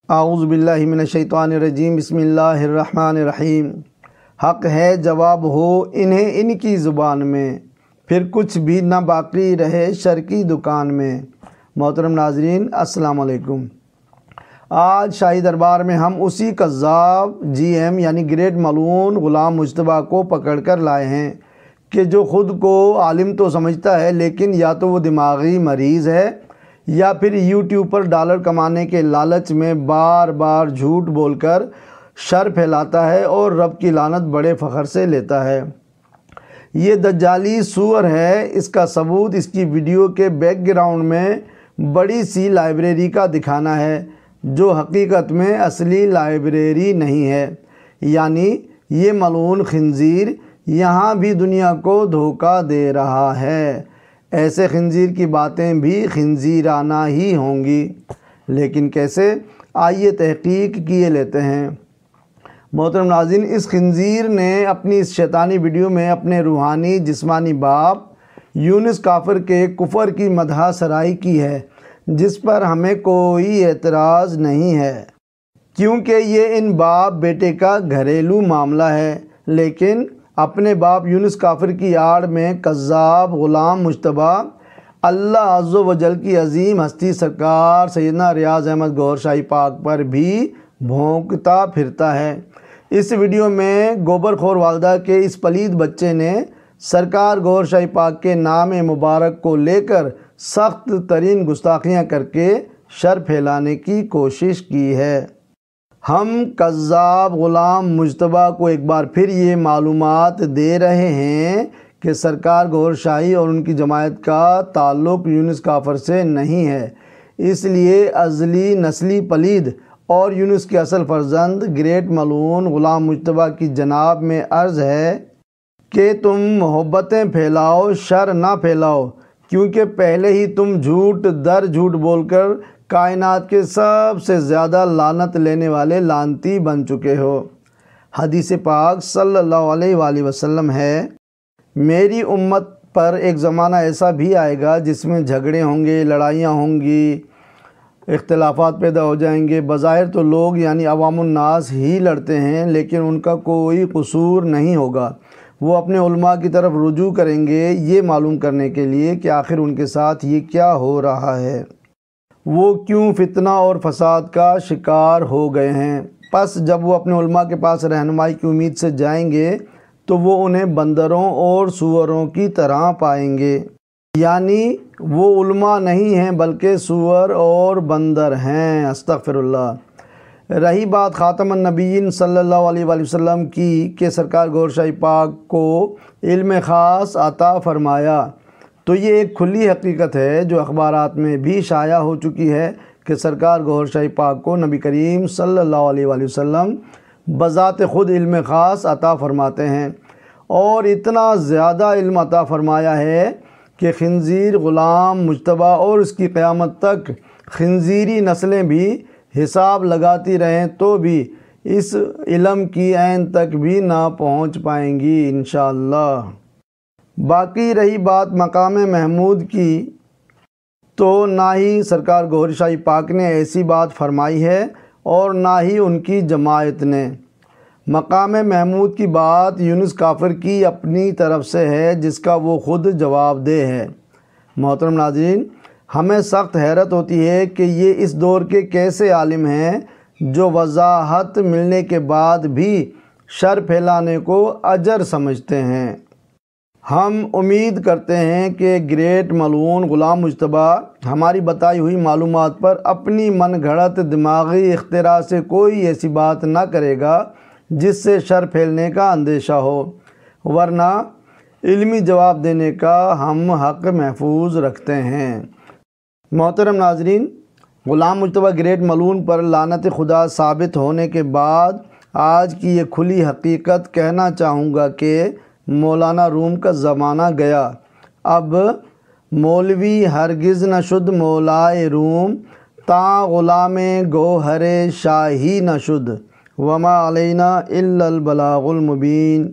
اعوذ باللہ من الشیطان الرجیم، بسم اللہ الرحمن الرحیم۔ حق ہے جواب ہو انہیں ان کی زبان میں، پھر کچھ بھی نہ باقی رہے شر کی دکان میں۔ محترم ناظرین السلام علیکم۔ آج شاہی دربار میں ہم اسی قذاب جی ایم یعنی گریٹ ملعون غلام مجتبیٰ کو پکڑ کر لائے ہیں کہ جو خود کو عالم تو سمجھتا ہے، لیکن یا تو وہ دماغی مریض ہے یا پھر یوٹیوب پر ڈالر کمانے کے لالچ میں بار بار جھوٹ بول کر شر پھیلاتا ہے اور رب کی لعنت بڑے فخر سے لیتا ہے۔ یہ دجالی سور ہے۔ اس کا ثبوت اس کی ویڈیو کے بیک گراؤنڈ میں بڑی سی لائبریری کا دکھانا ہے، جو حقیقت میں اصلی لائبریری نہیں ہے۔ یعنی یہ ملعون خنزیر یہاں بھی دنیا کو دھوکہ دے رہا ہے۔ ایسے خنزیر کی باتیں بھی خنزیرانہ ہی ہوں گی، لیکن کیسے؟ آئیے تحقیق کیے لیتے ہیں۔ محترم ناظرین، اس خنزیر نے اپنی اس شیطانی ویڈیو میں اپنے روحانی جسمانی باپ یونس کافر کے کفر کی مدح سرائی کی ہے، جس پر ہمیں کوئی اعتراض نہیں ہے، کیونکہ یہ ان باپ بیٹے کا گھریلو معاملہ ہے۔ لیکن اپنے باپ یونس کافر کی آڑ میں قذاب غلام مجتبیٰ اللہ عز و جل کی عظیم ہستی سرکار سیدنا ریاض احمد گوہر شاہی پاک پر بھی بھونکتا پھرتا ہے۔ اس ویڈیو میں گوبر خور والدہ کے اس پلید بچے نے سرکار گوہر شاہی پاک کے نام مبارک کو لے کر سخت ترین گستاخیاں کر کے شر پھیلانے کی کوشش کی ہے۔ ہم قذاب غلام مجتبیٰ کو ایک بار پھر یہ معلومات دے رہے ہیں کہ سرکار گوہر شاہی اور ان کی جماعت کا تعلق یونس کافر سے نہیں ہے۔ اس لیے ازلی نسلی پلید اور یونس کے اصل فرزند گریٹ ملعون غلام مجتبیٰ کی جناب میں عرض ہے کہ تم محبتیں پھیلاؤ، شر نہ پھیلاؤ، کیونکہ پہلے ہی تم جھوٹ در جھوٹ بول کر کائنات کے سب سے زیادہ لعنت لینے والے لعنتی بن چکے ہو۔ حدیث پاک صلی اللہ علیہ وآلہ وسلم ہے، میری امت پر ایک زمانہ ایسا بھی آئے گا جس میں جھگڑے ہوں گے، لڑائیاں ہوں گی، اختلافات پیدا ہو جائیں گے۔ بظاہر تو لوگ یعنی عوام الناس ہی لڑتے ہیں، لیکن ان کا کوئی قصور نہیں ہوگا۔ وہ اپنے علماء کی طرف رجوع کریں گے یہ معلوم کرنے کے لیے کہ آخر ان کے ساتھ یہ کیا ہو رہا ہے، وہ کیوں فتنہ اور فساد کا شکار ہو گئے ہیں۔ پس جب وہ اپنے علماء کے پاس رہنمائی کی امید سے جائیں گے تو وہ انہیں بندروں اور سوروں کی طرح پائیں گے، یعنی وہ علماء نہیں ہیں بلکہ سور اور بندر ہیں۔ استغفر اللہ۔ رہی بات خاتم النبیین صلی اللہ علیہ وآلہ وسلم کی کہ سرکار گوہر شاہی پاک کو علم خاص عطا فرمایا، تو یہ ایک کھلی حقیقت ہے جو اخبارات میں بھی شائع ہو چکی ہے کہ سرکار گوہر شاہی پاک کو نبی کریم صلی اللہ علیہ وآلہ وسلم بذات خود علم خاص عطا فرماتے ہیں، اور اتنا زیادہ علم عطا فرمایا ہے کہ خنزیر غلام مجتبیٰ اور اس کی قیامت تک خنزیری نسلیں بھی حساب لگاتی رہیں تو بھی اس علم کی عین تک بھی نہ پہنچ پائیں گی انشاءاللہ۔ باقی رہی بات مقام محمود کی، تو نہ ہی سرکار گوہر شاہی پاک نے ایسی بات فرمائی ہے اور نہ ہی ان کی جماعت نے۔ مقام محمود کی بات یونس کافر کی اپنی طرف سے ہے، جس کا وہ خود جواب دہ ہے۔ محترم ناظرین، ہمیں سخت حیرت ہوتی ہے کہ یہ اس دور کے کیسے عالم ہیں جو وضاحت ملنے کے بعد بھی شر پھیلانے کو اجر سمجھتے ہیں۔ ہم امید کرتے ہیں کہ گریٹ ملعون غلام مجتبیٰ ہماری بتائی ہوئی معلومات پر اپنی من گھڑت دماغی اختراع سے کوئی ایسی بات نہ کرے گا جس سے شر پھیلنے کا اندیشہ ہو، ورنہ علمی جواب دینے کا ہم حق محفوظ رکھتے ہیں۔ محترم ناظرین، غلام مجتبیٰ گریٹ ملعون پر لعنت خدا ثابت ہونے کے بعد آج کی یہ کھلی حقیقت کہنا چاہوں گا کہ مولانا روم کا زمانہ گیا، اب مولوی ہرگز نہ شد مولائے روم، تا غلام گوہر شاہی نہ شد، وما علینا الا البلاغ المبین۔